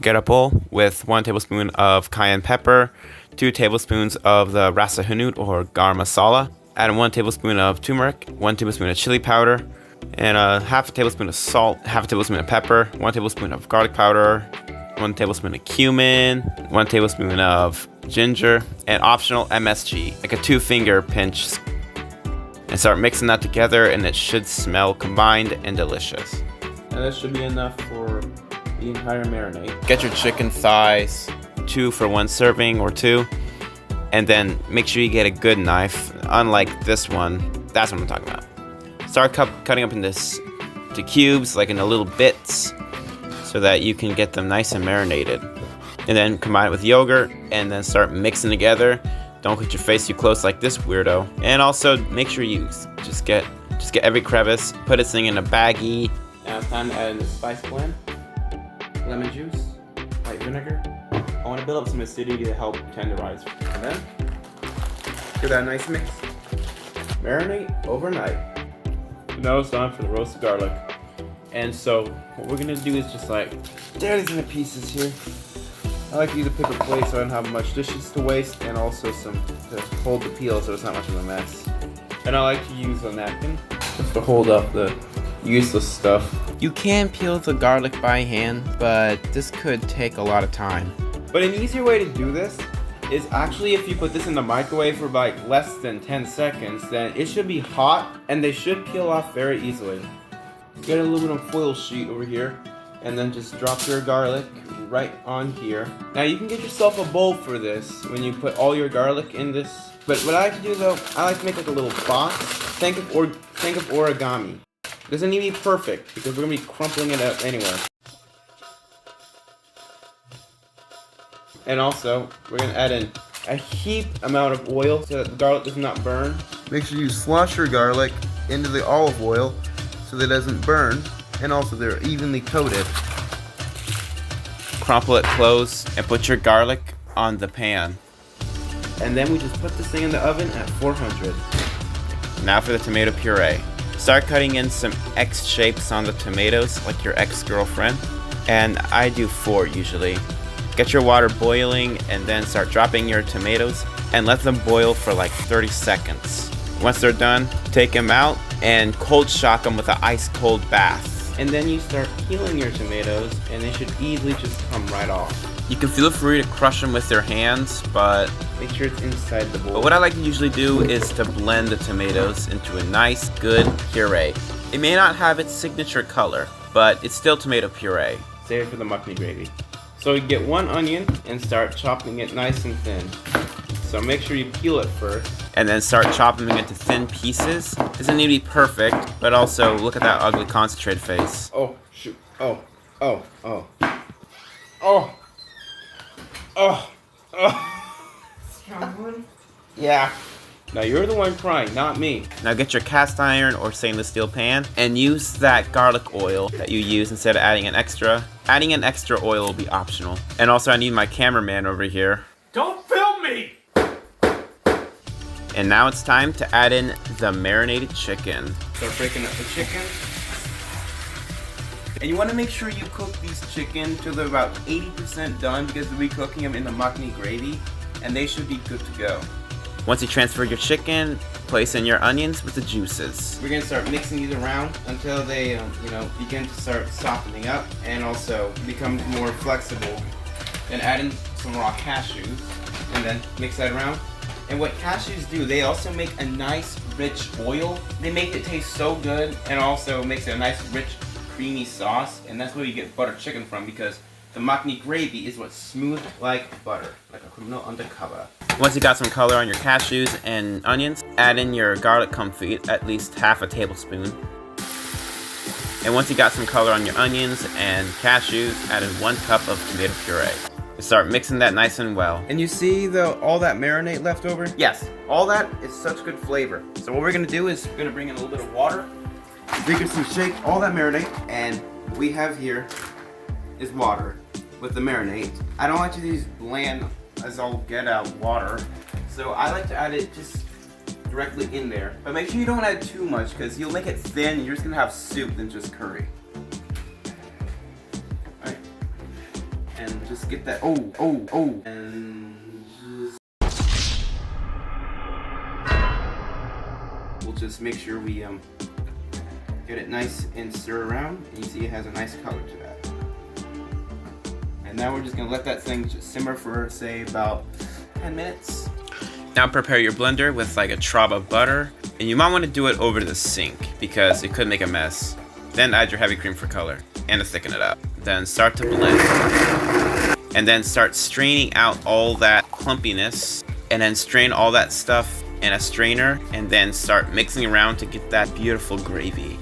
Get a bowl with 1 tablespoon of cayenne pepper, 2 tablespoons of the rasa hanout or garam masala, add 1 tablespoon of turmeric, 1 tablespoon of chili powder, and half a tablespoon of salt, half a tablespoon of pepper, 1 tablespoon of garlic powder, 1 tablespoon of cumin, 1 tablespoon of ginger, and optional MSG, like a 2-finger pinch. And start mixing that together, and it should smell combined and delicious. And that should be enough for the entire marinade. Get your chicken thighs, 2 for 1 serving or 2, and then make sure you get a good knife. Unlike this one, that's what I'm talking about. Start cutting up to cubes, like into little bits, so that you can get them nice and marinated. And then combine it with yogurt, and then start mixing together. Don't put your face too close like this weirdo. And also make sure you just get every crevice. Put this thing in a baggie. Now it's time to add in the spice blend. Lemon juice, white vinegar. I want to build up some acidity to help tenderize. And then give that a nice mix. Marinate overnight. Now it's time for the roasted garlic. And so what we're gonna do is just like tear these into pieces here. I like to use a paper plate so I don't have much dishes to waste, and also some to hold the peel so it's not much of a mess. And I like to use a napkin just to hold up the useless stuff. You can peel the garlic by hand, but this could take a lot of time. But an easier way to do this is actually if you put this in the microwave for like less than 10 seconds, then it should be hot and they should peel off very easily. Get a aluminum foil sheet over here, and then just drop your garlic right on here. Now you can get yourself a bowl for this when you put all your garlic in this. But what I like to do though, I like to make like a little box. Think of origami. It doesn't need to be perfect because we're gonna be crumpling it up anyway. And also, we're gonna add in a heap amount of oil so that the garlic does not burn. Make sure you slosh your garlic into the olive oil so that it doesn't burn, and also they're evenly coated. Crumple it close and put your garlic on the pan. And then we just put this thing in the oven at 400. Now for the tomato puree. Start cutting in some X shapes on the tomatoes like your ex-girlfriend. And I do 4 usually. Get your water boiling and then start dropping your tomatoes and let them boil for like 30 seconds. Once they're done, take them out and cold shock them with an ice cold bath. And then you start peeling your tomatoes and they should easily just come right off. You can feel free to crush them with your hands, but make sure it's inside the bowl. But what I like to usually do is to blend the tomatoes into a nice, good puree. It may not have its signature color, but it's still tomato puree. Save it for the makni gravy. So you get 1 onion and start chopping it nice and thin. So make sure you peel it first. And then start chopping it into thin pieces. Doesn't need to be perfect, but also look at that ugly concentrated face. Oh, shoot. Oh. Strong. Yeah. Now you're the one crying, not me. Now get your cast iron or stainless steel pan and use that garlic oil that you use instead of adding an extra. Adding an extra oil will be optional. And also I need my cameraman over here. Don't film me! And now it's time to add in the marinated chicken. Start breaking up the chicken. And you want to make sure you cook these chicken till they're about 80% done because we'll be cooking them in the makni gravy and they should be good to go. Once you transfer your chicken, place in your onions with the juices. We're gonna start mixing these around until they, begin to start softening up and also become more flexible. Then add in some raw cashews and then mix that around. And what cashews do, they also make a nice rich oil. They make it taste so good and also makes it a nice rich creamy sauce. And that's where you get butter chicken from because the makni gravy is what's smooth like butter, like a criminal undercover. Once you got some color on your cashews and onions, add in your garlic confit, at least half a tablespoon. And once you got some color on your onions and cashews, add in 1 cup of tomato puree. Start mixing that nice and well. And you see all that marinade left over? Yes, all that is such good flavor. So what we're gonna do is we're gonna bring in a little bit of water, vigorously shake all that marinade, and we have here is water with the marinade. I don't like to use bland as all get out water, so I like to add it just directly in there. But make sure you don't add too much because you'll make it thin and you're just gonna have soup than just curry. Alright. And just get that. And we'll just make sure we get it nice and stir around. And you see it has a nice color to that. And now we're just gonna let that thing just simmer for, say, about 10 minutes. Now prepare your blender with like a trob of butter, and you might want to do it over the sink because it could make a mess. Then add your heavy cream for color and to thicken it up. Then start to blend. And then start straining out all that clumpiness, and then strain all that stuff in a strainer, and then start mixing around to get that beautiful gravy.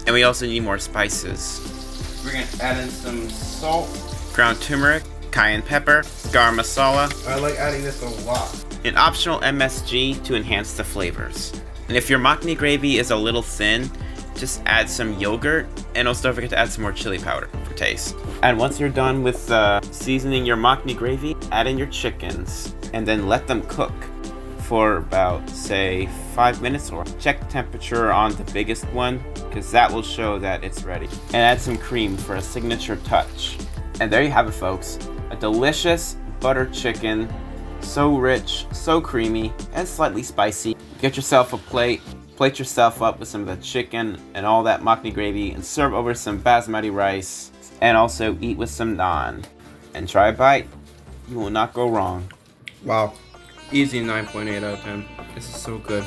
And we also need more spices. We're gonna add in some salt, ground turmeric, cayenne pepper, garam masala. I like adding this a lot. An optional MSG to enhance the flavors. And if your makhni gravy is a little thin, just add some yogurt, and also don't forget to add some more chili powder for taste. And once you're done with seasoning your makhni gravy, add in your chickens, and then let them cook for about, say, 5 minutes, or check the temperature on the biggest one, because that will show that it's ready. And add some cream for a signature touch. And there you have it, folks. A delicious butter chicken, so rich, so creamy, and slightly spicy. Get yourself a plate yourself up with some of the chicken and all that makhni gravy, and serve over some basmati rice, and also eat with some naan. And try a bite, you will not go wrong. Wow. Easy 9.8 out of 10. This is so good.